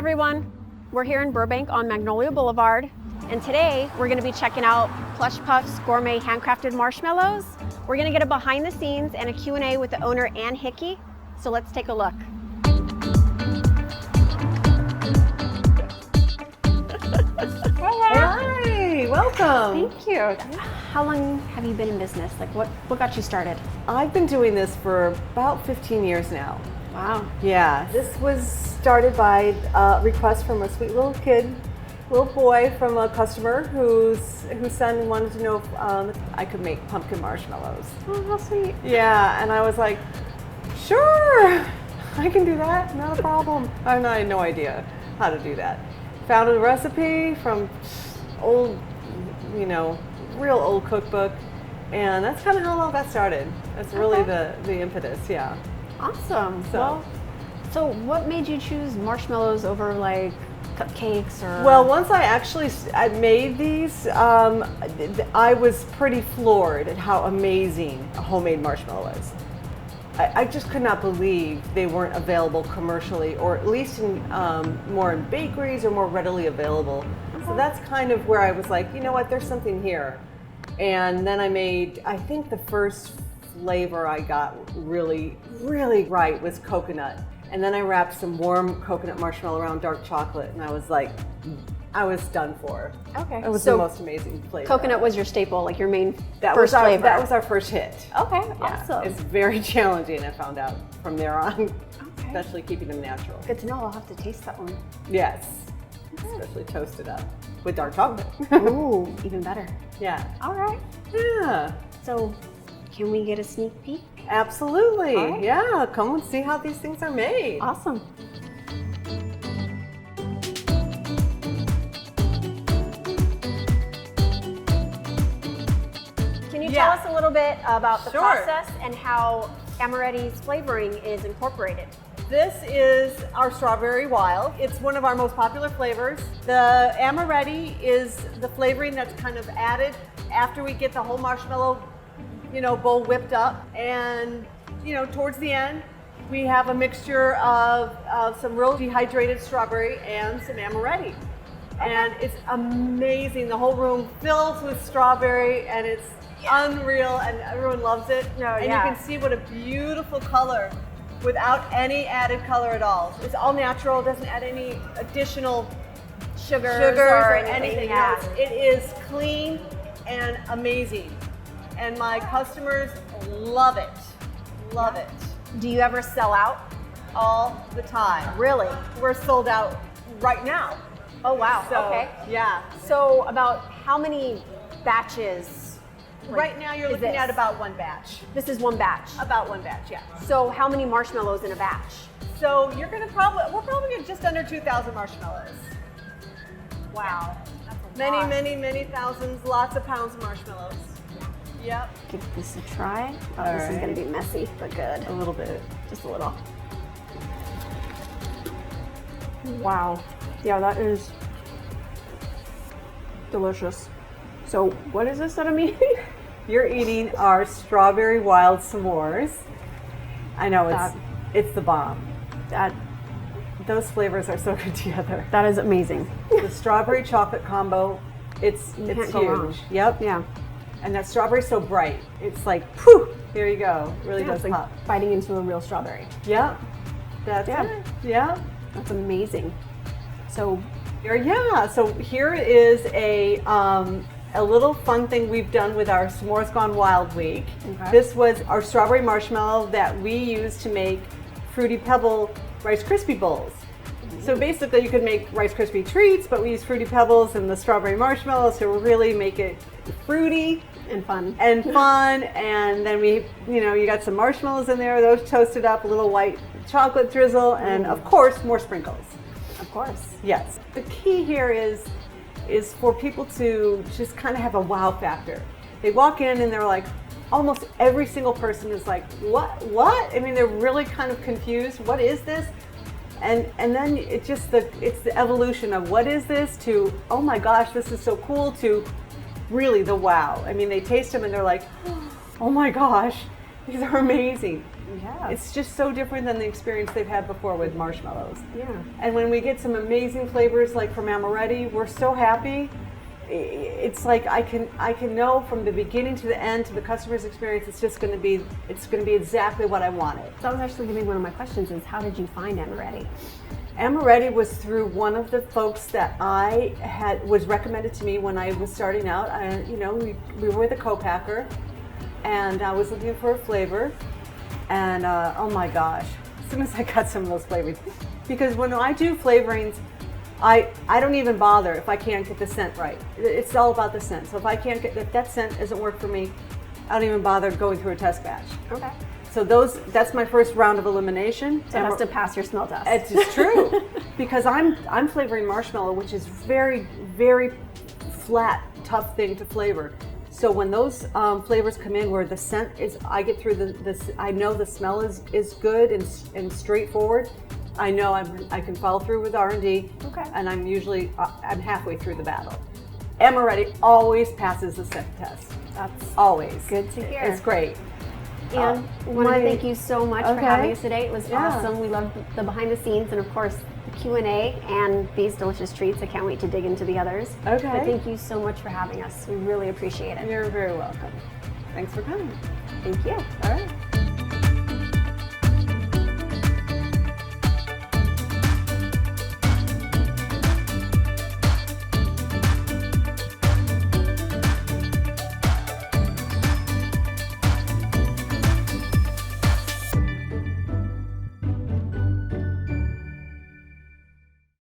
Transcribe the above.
everyone. We're here in Burbank on Magnolia Boulevard, and today we're going to be checking out Plush Puffs Gourmet handcrafted marshmallows. We're going to get a behind the scenes and a Q&A with the owner, Ann Hickey. So let's take a look. Hi, welcome. Thank you. How long have you been in business? Like what got you started? I've been doing this for about 15 years now. Wow. Yeah, this was started by a request from a sweet little boy from a customer whose son wanted to know if I could make pumpkin marshmallows. Oh, how sweet. Yeah, and I was like, sure, I can do that, not a problem. And I had no idea how to do that. Found a recipe from old, real old cookbook, and that's kind of how all got started. That's really the impetus, yeah. Awesome. So what made you choose marshmallows over like cupcakes or? Well, once I made these, I was pretty floored at how amazing a homemade marshmallow is. I just could not believe they weren't available commercially, or at least more in bakeries or more readily available. So that's kind of where I was like, you know what, there's something here. And then I think the first flavor I got really, really right was coconut. And then I wrapped some warm coconut marshmallow around dark chocolate, and I was done for. Okay. It was the most amazing flavor. Coconut was your staple, like your main That first flavor. That was our first hit. Okay, Yeah, awesome. it's very challenging, I found out from there on, especially keeping them natural. Good to know. I'll have to taste that one. Yes, especially toasted up with dark chocolate. Ooh, even better. Yeah. All right. Yeah. So, can we get a sneak peek? Absolutely. All right. Yeah, come and see how these things are made. Awesome. Can you tell us a little bit about the process and how Amoretti's flavoring is incorporated? This is our Strawberry Wild. It's one of our most popular flavors. The Amoretti is the flavoring that's kind of added after we get the whole marshmallow, bowl whipped up. And, towards the end, we have a mixture of some real dehydrated strawberry and some Amoretti. And it's amazing. The whole room fills with strawberry, and it's unreal, and everyone loves it. You can see what a beautiful color without any added color at all. It's all natural, doesn't add any additional sugars or anything. Yeah. No, it is clean and amazing. And my customers love it. Love it. Do you ever sell out? All the time. Really? We're sold out right now. Oh, wow. So, okay. Yeah. So about how many batches? Right now you're looking at about one batch. This is one batch. About one batch, yeah. So how many marshmallows in a batch? So we're probably at just under 2,000 marshmallows. Wow. Many thousands, lots of pounds of marshmallows. Yep. Give this a try. Oh, All this is right. going to be messy, but good. A little bit. Just a little. Wow. Yeah, that is delicious. So what is this that I'm eating? You're eating our Strawberry Wild s'mores. I know, it's the bomb. Those flavors are so good together. That is amazing. The strawberry chocolate combo, it's can't go wrong. huge. Yep. Yeah. And that strawberry's so bright. It's like, phew, there you go. It really does like pop. biting into a real strawberry. Yep. That's it. Yeah. That's amazing. So So here is a little fun thing we've done with our S'mores Gone Wild week. Okay. This was our strawberry marshmallow that we used to make Fruity Pebble Rice Krispie bowls. So basically you could make Rice Krispie treats, but we use Fruity Pebbles and the strawberry marshmallow to really make it fruity and fun. And then you got some marshmallows in there, those toasted up, a little white chocolate drizzle, and of course more sprinkles. Of course. Yes. The key here is for people to just kind of have a wow factor. They walk in and they're like, almost every single person is like, what? I mean, they're really kind of confused. What is this? And then it's the evolution of what is this to, oh my gosh, this is so cool, to really the wow. I mean, they taste them and they're like, oh my gosh, these are amazing. Yeah. It's just so different than the experience they've had before with marshmallows. Yeah. And when we get some amazing flavors like from Amoretti, we're so happy. It's like I can know from the beginning to the end to the customer's experience, it's going to be exactly what I wanted. That was actually going to be one of my questions: is how did you find Amoretti? Amoretti was through one of the folks that was recommended to me when I was starting out. We were with a co-packer, and I was looking for a flavor, and oh my gosh, as soon as I got some of those flavors, because when I do flavorings, I don't even bother if I can't get the scent right. It's all about the scent. So if that scent doesn't work for me, I don't even bother going through a test batch. Okay. So that's my first round of elimination. So it has to pass your smell test. It's true, because I'm flavoring marshmallow, which is very, very flat, tough thing to flavor. So when those flavors come in where the scent is, I get through I know the smell is good and straightforward. I know I can follow through with R&D, okay. And I'm halfway through the battle. Amoretti always passes the scent test. That's always good to hear. It's great. And I want to thank you so much for having us today. It was awesome. We loved the behind the scenes and of course the Q&A and these delicious treats. I can't wait to dig into the others. Okay. But thank you so much for having us. We really appreciate it. You're very welcome. Thanks for coming. Thank you. All right.